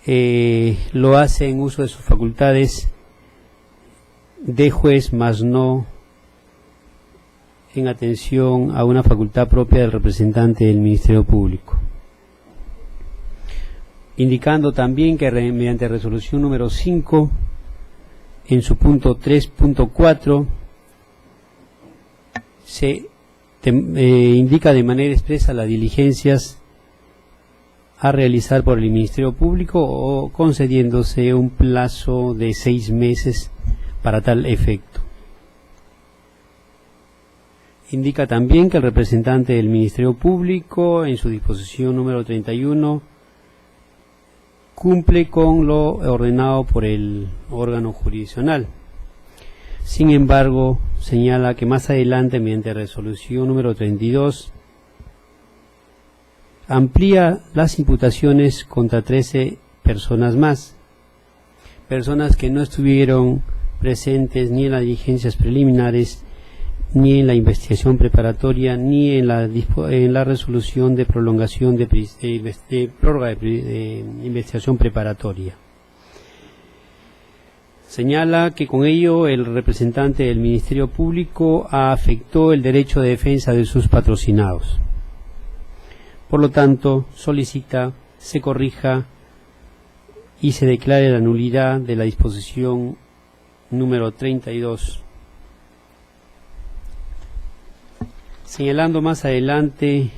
lo hace en uso de sus facultades de juez, más no en atención a una facultad propia del representante del Ministerio Público. Indicando también que mediante resolución número 5, en su punto 3.4, se indica de manera expresa las diligencias a realizar por el Ministerio Público o concediéndose un plazo de 6 meses para tal efecto. Indica también que el representante del Ministerio Público, en su disposición número 31, cumple con lo ordenado por el órgano jurisdiccional. Sin embargo, señala que más adelante, mediante resolución número 32, amplía las imputaciones contra 13 personas más, personas que no estuvieron presentes ni en las diligencias preliminares, ni en la investigación preparatoria, ni en la resolución de prolongación de prórroga de investigación preparatoria. Señala que con ello el representante del Ministerio Público afectó el derecho de defensa de sus patrocinados. Por lo tanto, solicita se corrija y se declare la nulidad de la disposición número 32. Señalando más adelante,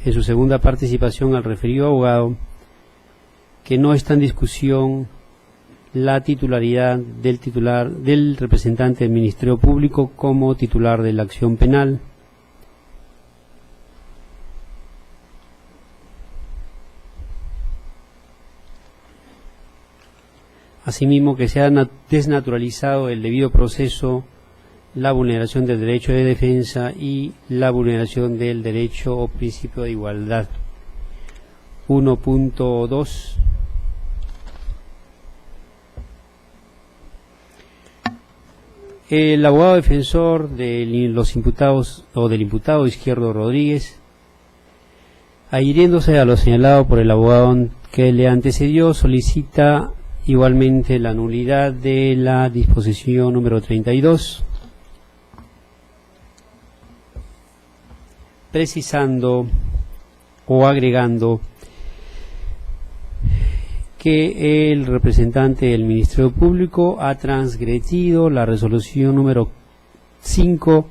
en su segunda participación al referido abogado, que no está en discusión la titularidad del representante del Ministerio Público como titular de la acción penal. Asimismo, que se ha desnaturalizado el debido proceso, la vulneración del derecho de defensa y la vulneración del derecho o principio de igualdad. 1.2. El abogado defensor de los imputados o del imputado Izquierdo Rodríguez, adhiriéndose a lo señalado por el abogado que le antecedió, solicita igualmente la nulidad de la disposición número 32, precisando o agregando que el representante del Ministerio Público ha transgredido la resolución número 5,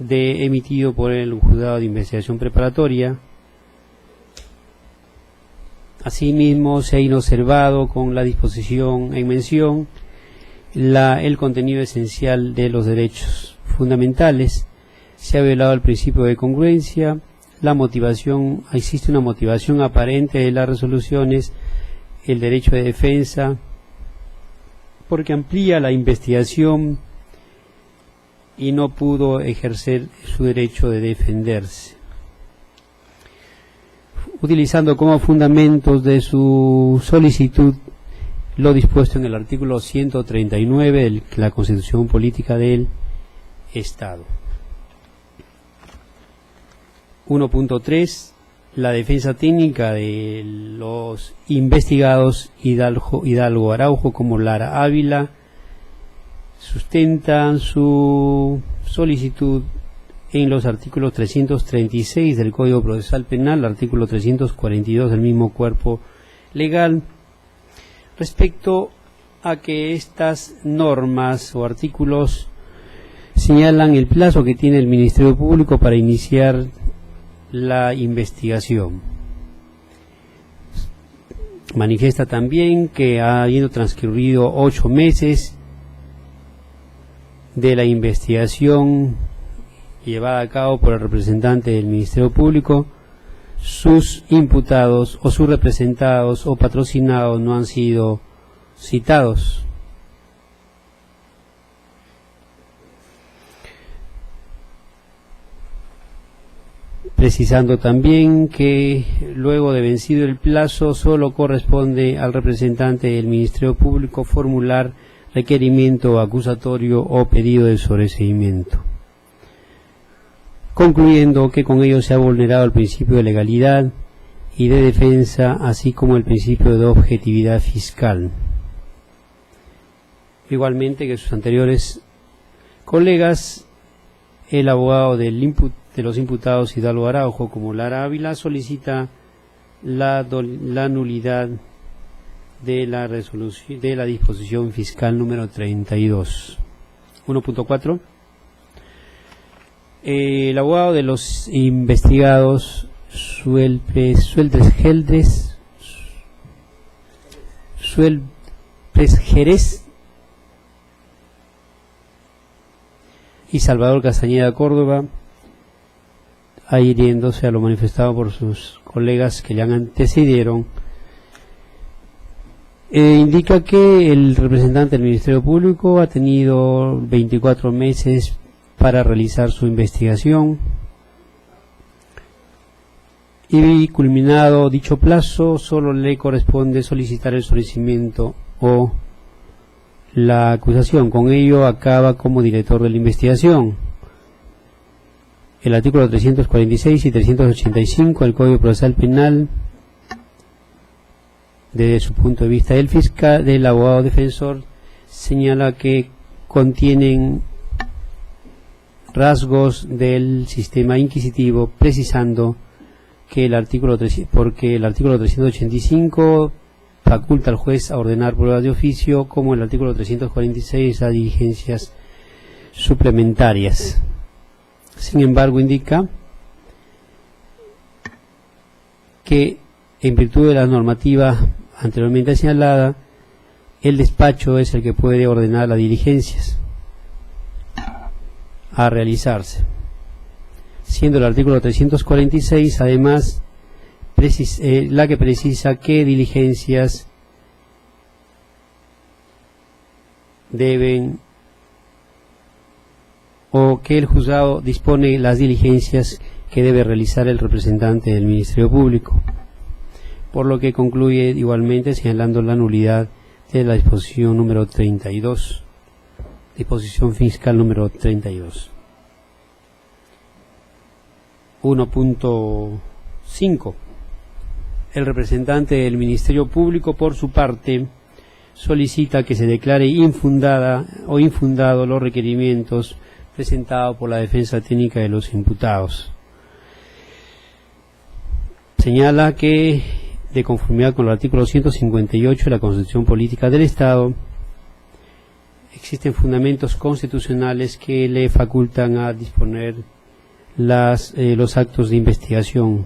emitido por el Juzgado de Investigación Preparatoria. Asimismo, se ha inobservado con la disposición en mención el contenido esencial de los derechos fundamentales, se ha violado el principio de congruencia, existe una motivación aparente de las resoluciones, el derecho de defensa, porque amplía la investigación y no pudo ejercer su derecho de defenderse. Utilizando como fundamentos de su solicitud lo dispuesto en el artículo 139 de la Constitución Política del Estado. 1.3. La defensa técnica de los investigados Hidalgo Araujo como Lara Ávila sustentan su solicitud en los artículos 336 del Código Procesal Penal, artículo 342 del mismo cuerpo legal, respecto a que estas normas o artículos señalan el plazo que tiene el Ministerio Público para iniciar la investigación. Manifiesta también que habiendo transcurrido 8 meses de la investigación llevada a cabo por el representante del Ministerio Público, sus imputados o sus representados o patrocinados no han sido citados. Precisando también que luego de vencido el plazo solo corresponde al representante del Ministerio Público formular requerimiento acusatorio o pedido de sobreseimiento. Concluyendo que con ello se ha vulnerado el principio de legalidad y de defensa, así como el principio de objetividad fiscal. Igualmente que sus anteriores colegas, el abogado de los imputados Hidalgo Araujo como Lara Ávila solicita la nulidad de la resolución de la disposición fiscal número 32. 1.4. El abogado de los investigados Suelpres Jerez y Salvador Castañeda Córdoba, adhiriéndose a lo manifestado por sus colegas que le han antecedieron, indica que el representante del Ministerio Público ha tenido 24 meses para realizar su investigación y culminado dicho plazo solo le corresponde solicitar el solicitamiento o la acusación. Con ello acaba como director de la investigación. El artículo 346 y 385 del Código Procesal Penal, desde su punto de vista del fiscal, del abogado defensor, señala que contienen rasgos del sistema inquisitivo, precisando que el artículo 385 faculta al juez a ordenar pruebas de oficio, como el artículo 346 a diligencias suplementarias. Sin embargo, indica que en virtud de la normativa anteriormente señalada, el despacho es el que puede ordenar las diligencias a realizarse, siendo el artículo 346 además la que precisa qué diligencias deben, o que el juzgado dispone las diligencias que debe realizar el representante del Ministerio Público, por lo que concluye igualmente señalando la nulidad de la disposición número 32, disposición fiscal número 32. 1.5. El representante del Ministerio Público, por su parte, solicita que se declare infundada o infundado los requerimientos presentados por la defensa técnica de los imputados. Señala que, de conformidad con el artículo 158 de la Constitución Política del Estado, existen fundamentos constitucionales que le facultan a disponer los actos de investigación.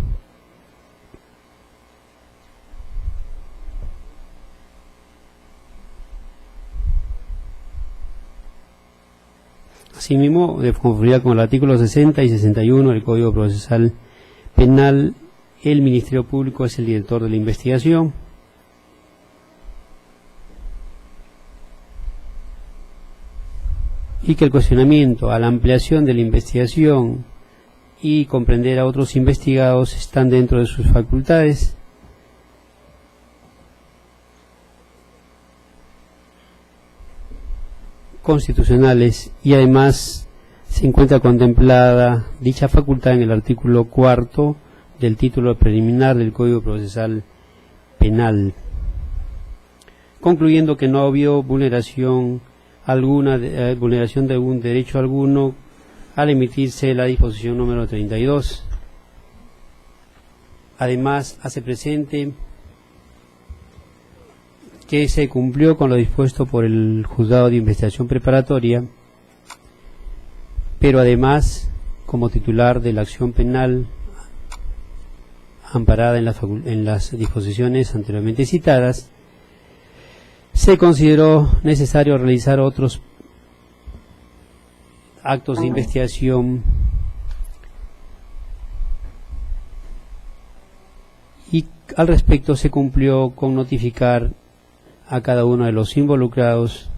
Asimismo, de conformidad con el artículo 60 y 61 del Código Procesal Penal, el Ministerio Público es el director de la investigación. Y que el cuestionamiento a la ampliación de la investigación y comprender a otros investigados están dentro de sus facultades. Constitucionales, y además se encuentra contemplada dicha facultad en el artículo 4 del título preliminar del Código Procesal Penal, concluyendo que no ha habido vulneración de algún derecho alguno al emitirse la disposición número 32. Además, hace presente que se cumplió con lo dispuesto por el Juzgado de Investigación Preparatoria, pero además, como titular de la acción penal amparada en las disposiciones anteriormente citadas, se consideró necesario realizar otros actos de investigación y al respecto se cumplió con notificar a cada uno de los involucrados,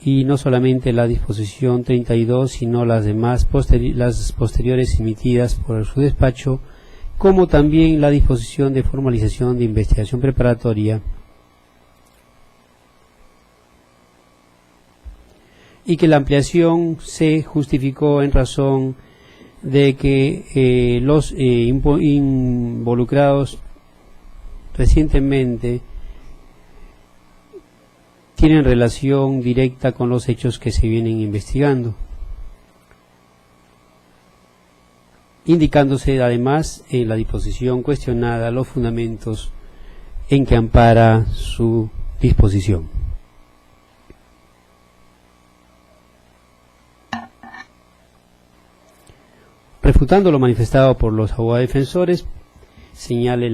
y no solamente la disposición 32, sino las demás las posteriores emitidas por su despacho, como también la disposición de formalización de investigación preparatoria, y que la ampliación se justificó en razón de que los involucrados recientemente tienen relación directa con los hechos que se vienen investigando, indicándose además en la disposición cuestionada los fundamentos en que ampara su disposición. Refutando lo manifestado por los abogados defensores, señala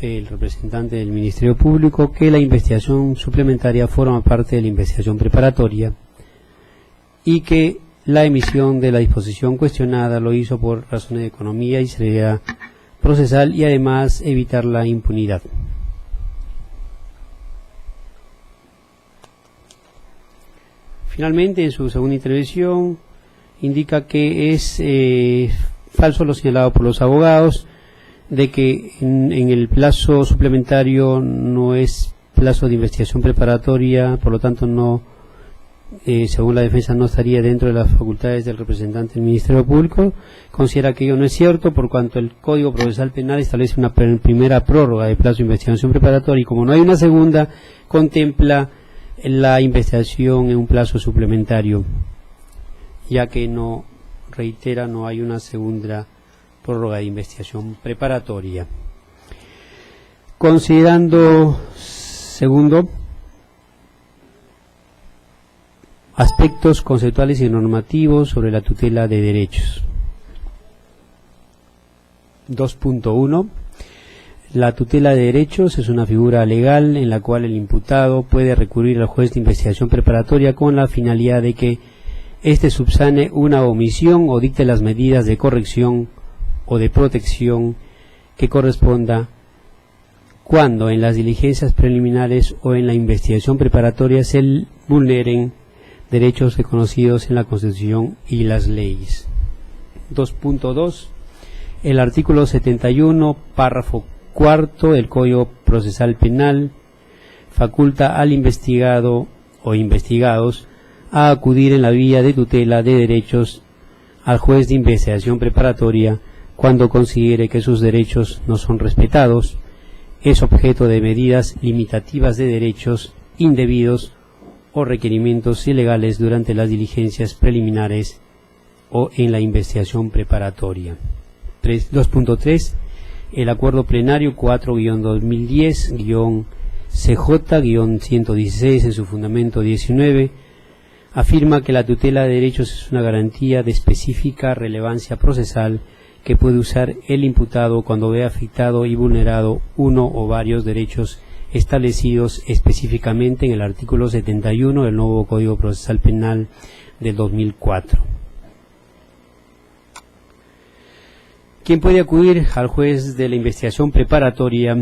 el representante del Ministerio Público que la investigación suplementaria forma parte de la investigación preparatoria y que la emisión de la disposición cuestionada lo hizo por razones de economía y seriedad procesal y además evitar la impunidad. Finalmente, en su segunda intervención, indica que es falso lo señalado por los abogados de que en el plazo suplementario no es plazo de investigación preparatoria, por lo tanto no, según la defensa, no estaría dentro de las facultades del representante del Ministerio Público. Considera que ello no es cierto por cuanto el Código Procesal Penal establece una primera prórroga de plazo de investigación preparatoria y como no hay una segunda, contempla la investigación en un plazo suplementario, ya que no, reitera, no hay una segunda prórroga de investigación preparatoria. Considerando, segundo, aspectos conceptuales y normativos sobre la tutela de derechos. 2.1. La tutela de derechos es una figura legal en la cual el imputado puede recurrir al juez de investigación preparatoria con la finalidad de que éste subsane una omisión o dicte las medidas de corrección o de protección que corresponda cuando en las diligencias preliminares o en la investigación preparatoria se vulneren derechos reconocidos en la Constitución y las leyes. 2.2. El artículo 71, párrafo cuarto del Código Procesal Penal faculta al investigado o investigados a acudir en la vía de tutela de derechos al juez de investigación preparatoria cuando considere que sus derechos no son respetados, es objeto de medidas limitativas de derechos indebidos o requerimientos ilegales durante las diligencias preliminares o en la investigación preparatoria. 2.3. El acuerdo plenario 4-2010-CJ-116 en su fundamento 19 afirma que la tutela de derechos es una garantía de específica relevancia procesal que puede usar el imputado cuando vea afectado y vulnerado uno o varios derechos establecidos específicamente en el artículo 71 del nuevo Código Procesal Penal del 2004. ¿Quién puede acudir al juez de la investigación preparatoria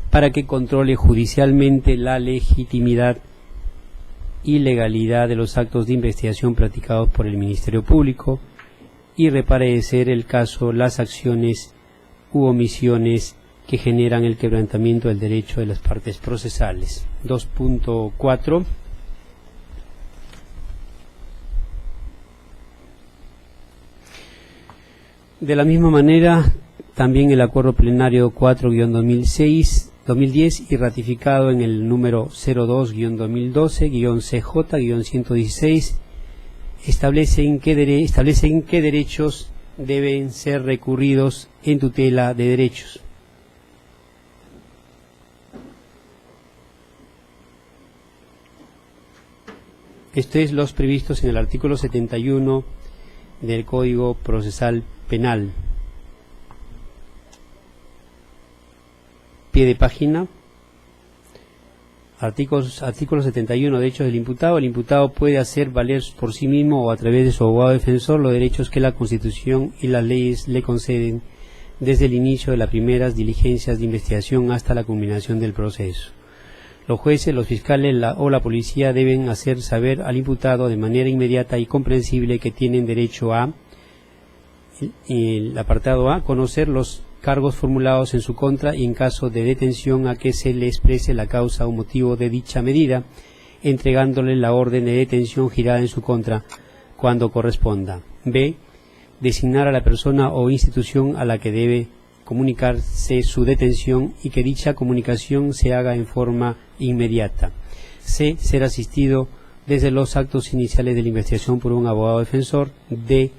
para que controle judicialmente la legitimidad y legalidad de los actos de investigación practicados por el Ministerio Público y repare de ser el caso las acciones u omisiones que generan el quebrantamiento del derecho de las partes procesales? 2.4. De la misma manera, también el acuerdo plenario 4-2010 y ratificado en el número 02-2012-CJ-116 establecen qué derechos deben ser recurridos en tutela de derechos. Esto es los previstos en el artículo 71 del Código Procesal Penal. Pie de página. Artículo 71. Derechos del imputado. El imputado puede hacer valer por sí mismo o a través de su abogado defensor los derechos que la Constitución y las leyes le conceden desde el inicio de las primeras diligencias de investigación hasta la culminación del proceso. Los jueces, los fiscales o la policía deben hacer saber al imputado de manera inmediata y comprensible que tienen derecho a, el apartado A, conocer los cargos formulados en su contra y en caso de detención a que se le exprese la causa o motivo de dicha medida, entregándole la orden de detención girada en su contra cuando corresponda. B. Designar a la persona o institución a la que debe comunicarse su detención y que dicha comunicación se haga en forma inmediata. C. Ser asistido desde los actos iniciales de la investigación por un abogado defensor. D.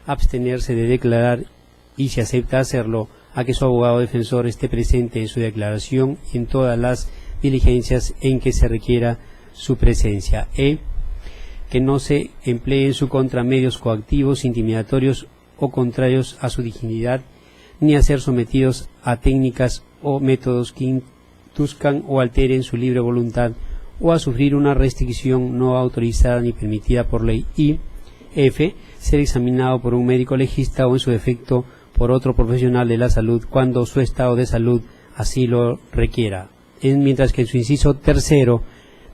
Abstenerse de declarar y, si acepta hacerlo, a que su abogado defensor esté presente en su declaración y en todas las diligencias en que se requiera su presencia. E. Que no se emplee en su contra medios coactivos, intimidatorios o contrarios a su dignidad, ni a ser sometidos a técnicas o métodos que induzcan o alteren su libre voluntad o a sufrir una restricción no autorizada ni permitida por ley. Y F. Ser examinado por un médico legista o en su defecto por otro profesional de la salud cuando su estado de salud así lo requiera. Mientras que en su inciso tercero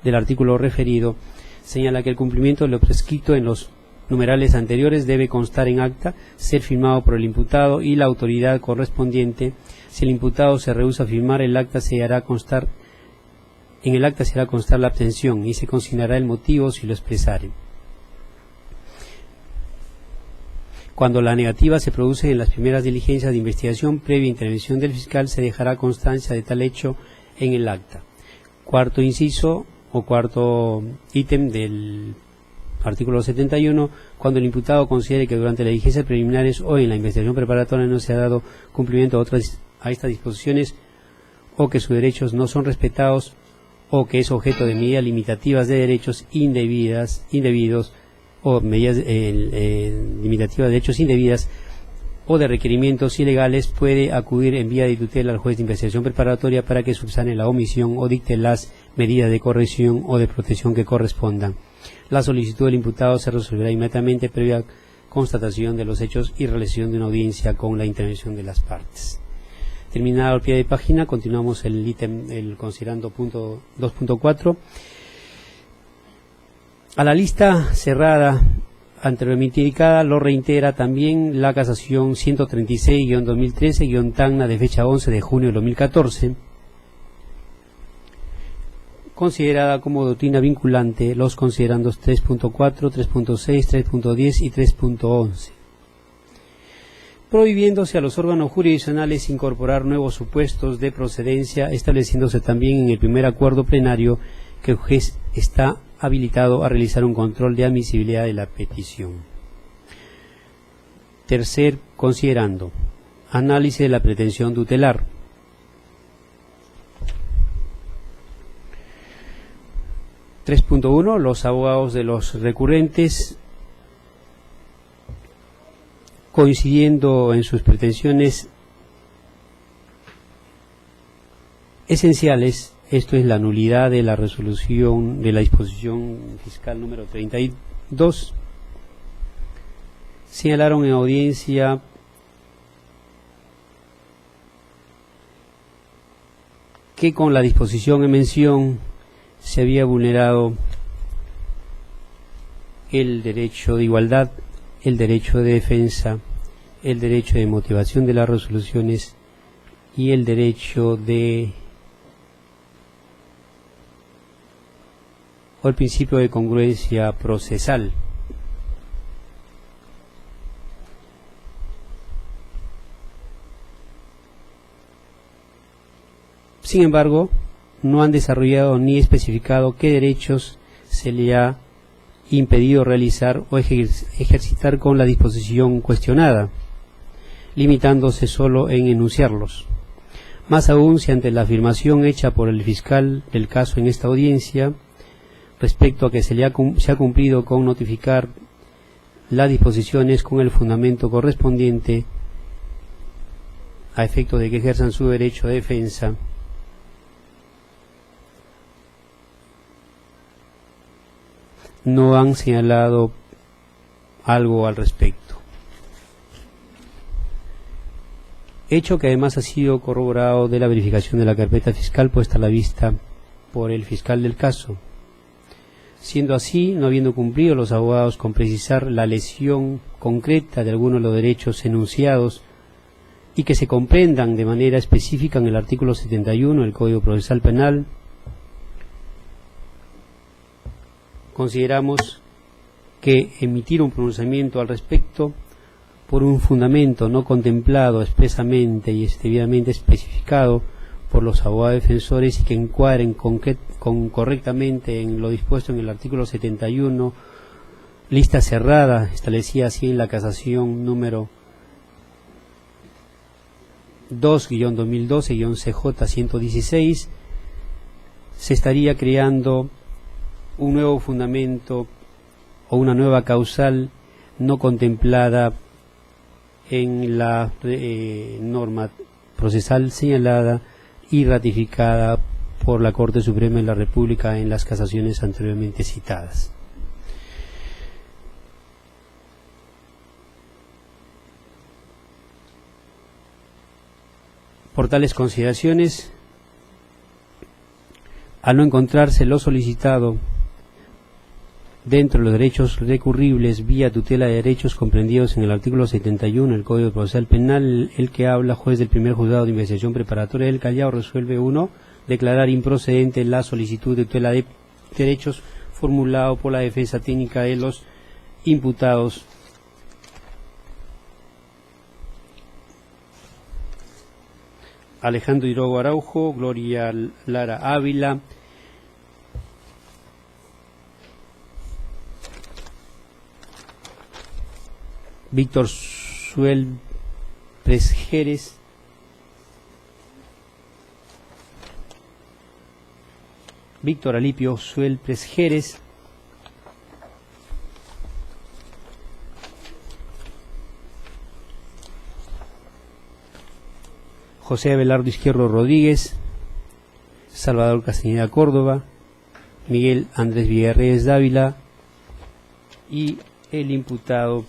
del artículo referido señala que el cumplimiento de lo prescrito en los numerales anteriores debe constar en acta, ser firmado por el imputado y la autoridad correspondiente. Si el imputado se rehúsa a firmar, en el acta se hará constar la abstención y se consignará el motivo si lo expresare. Cuando la negativa se produce en las primeras diligencias de investigación previa intervención del fiscal, se dejará constancia de tal hecho en el acta. Cuarto inciso o cuarto ítem del artículo 71, cuando el imputado considere que durante las diligencias preliminares o en la investigación preparatoria no se ha dado cumplimiento a estas disposiciones o que sus derechos no son respetados o que es objeto de medidas limitativas de derechos indebidos o medidas limitativas de derechos indebidas o de requerimientos ilegales, puede acudir en vía de tutela al juez de investigación preparatoria para que subsane la omisión o dicte las medidas de corrección o de protección que correspondan. La solicitud del imputado se resolverá inmediatamente previa constatación de los hechos y realización de una audiencia con la intervención de las partes. Terminado el pie de página, continuamos el ítem, el considerando punto 2.4. A la lista cerrada anteriormente indicada lo reitera también la casación 136-2013-TANNA de fecha 11 de junio de 2014, considerada como doctrina vinculante los considerandos 3.4, 3.6, 3.10 y 3.11, prohibiéndose a los órganos jurisdiccionales incorporar nuevos supuestos de procedencia, estableciéndose también en el primer acuerdo plenario que el juez está habilitado a realizar un control de admisibilidad de la petición. Tercer considerando, análisis de la pretensión tutelar. Los abogados de los recurrentes, coincidiendo en sus pretensiones esenciales, esto es la nulidad de la resolución de la disposición fiscal número 32, señalaron en audiencia que con la disposición en mención se había vulnerado el derecho de igualdad, el derecho de defensa, el derecho de motivación de las resoluciones y el derecho de o el principio de congruencia procesal. Sin embargo, no han desarrollado ni especificado qué derechos se le ha impedido realizar o ejercitar con la disposición cuestionada, limitándose solo en enunciarlos. Más aún si ante la afirmación hecha por el fiscal del caso en esta audiencia, respecto a que se ha cumplido con notificar las disposiciones con el fundamento correspondiente a efecto de que ejerzan su derecho de defensa, no han señalado algo al respecto. Hecho que además ha sido corroborado de la verificación de la carpeta fiscal puesta a la vista por el fiscal del caso. Siendo así, no habiendo cumplido los abogados con precisar la lesión concreta de algunos de los derechos enunciados y que se comprendan de manera específica en el artículo 71 del Código Procesal Penal, consideramos que emitir un pronunciamiento al respecto por un fundamento no contemplado expresamente y debidamente especificado por los abogados defensores y que encuadren correctamente en lo dispuesto en el artículo 71, lista cerrada, establecida así en la casación número 2-2012-CJ-116, se estaría creando un nuevo fundamento o una nueva causal no contemplada en la norma procesal señalada y ratificada por la Corte Suprema de la República en las casaciones anteriormente citadas. Por tales consideraciones, al no encontrarse lo solicitado dentro de los derechos recurribles vía tutela de derechos comprendidos en el artículo 71 del Código Procesal Penal, el que habla juez del primer juzgado de investigación preparatoria del Callao resuelve: 1. Declarar improcedente la solicitud de tutela de derechos formulado por la defensa técnica de los imputados Alejandro Hirogo Araujo, Gloria Lara Ávila, Víctor Suel Presjeres, Víctor Alipio Suel Presjeres, José Abelardo Izquierdo Rodríguez, Salvador Castañeda Córdoba, Miguel Andrés Villarreal Dávila y el imputado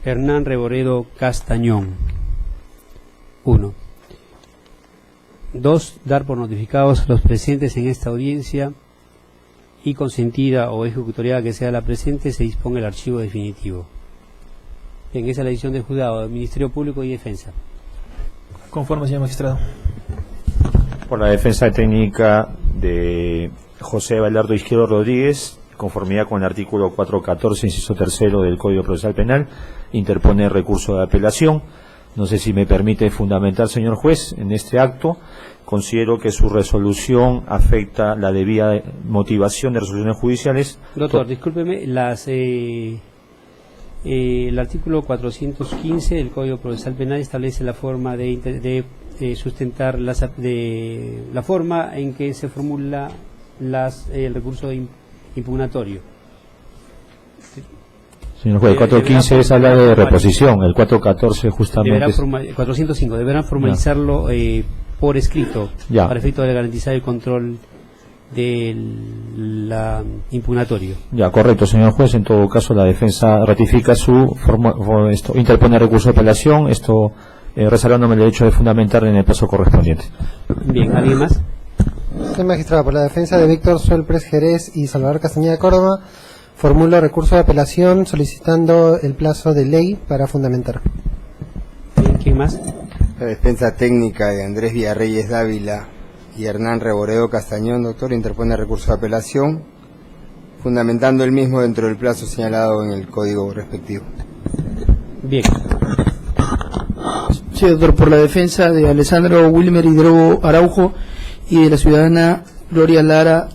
Hernán Reboredo Castañón. 1. 2. Dar por notificados a los presentes en esta audiencia y consentida o ejecutoriada que sea la presente, se dispone el archivo definitivo. Bien, esa es la decisión del juzgado, del Ministerio Público y Defensa. Conforme, señor magistrado. Por la defensa técnica de José Abelardo Izquierdo Rodríguez, conformidad con el artículo 414, inciso tercero del Código Procesal Penal, interpone recurso de apelación. No sé si me permite fundamentar, señor juez, en este acto. Considero que su resolución afecta la debida motivación de resoluciones judiciales. Doctor, discúlpeme, el artículo 415 del Código Procesal Penal establece la forma de sustentar la forma en que se formula el recurso impugnatorio. Señor juez, el 415 es habla de reposición, el 414 justamente... 405, deberán formalizarlo por escrito, para efecto de garantizar el control del impugnatorio. Ya, correcto, señor juez. En todo caso, la defensa ratifica interpone recurso de apelación, reservándome el derecho de fundamentar en el plazo correspondiente. Bien, ¿alguien más? Señor magistrado, por la defensa de Víctor Suel Presjeres y Salvador Castañeda Córdoba, formulo recurso de apelación solicitando el plazo de ley para fundamentar. Bien, ¿quién más? La defensa técnica de Andrés Villarreal Dávila y Hernán Reboredo Castañón, doctor, interpone recurso de apelación, fundamentando el mismo dentro del plazo señalado en el código respectivo. Bien. Sí, doctor, por la defensa de Alessandro Wilmer Hidrogo Araujo y de la ciudadana Gloria Lara,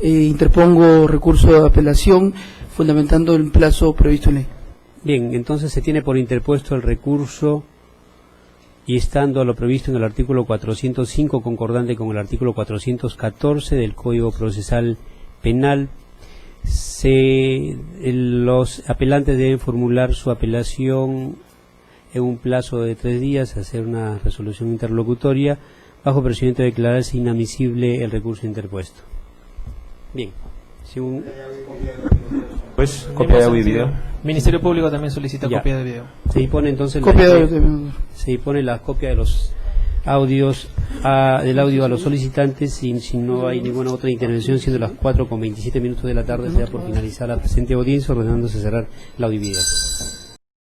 interpongo recurso de apelación, fundamentando el plazo previsto en ley. Bien, entonces se tiene por interpuesto el recurso y estando a lo previsto en el artículo 405, concordante con el artículo 414 del Código Procesal Penal, los apelantes deben formular su apelación en un plazo de 3 días, hacer una resolución interlocutoria, bajo procedimiento de declararse inadmisible el recurso interpuesto. Bien. Según... Pues, copia de audio y video. Ministerio Público también solicita copia de video. Se dispone entonces copia se dispone la copia de los del audio a los solicitantes, y si no hay ninguna otra intervención, siendo las 4:27 de la tarde, se da por finalizar la presente audiencia, ordenándose cerrar el audio y video.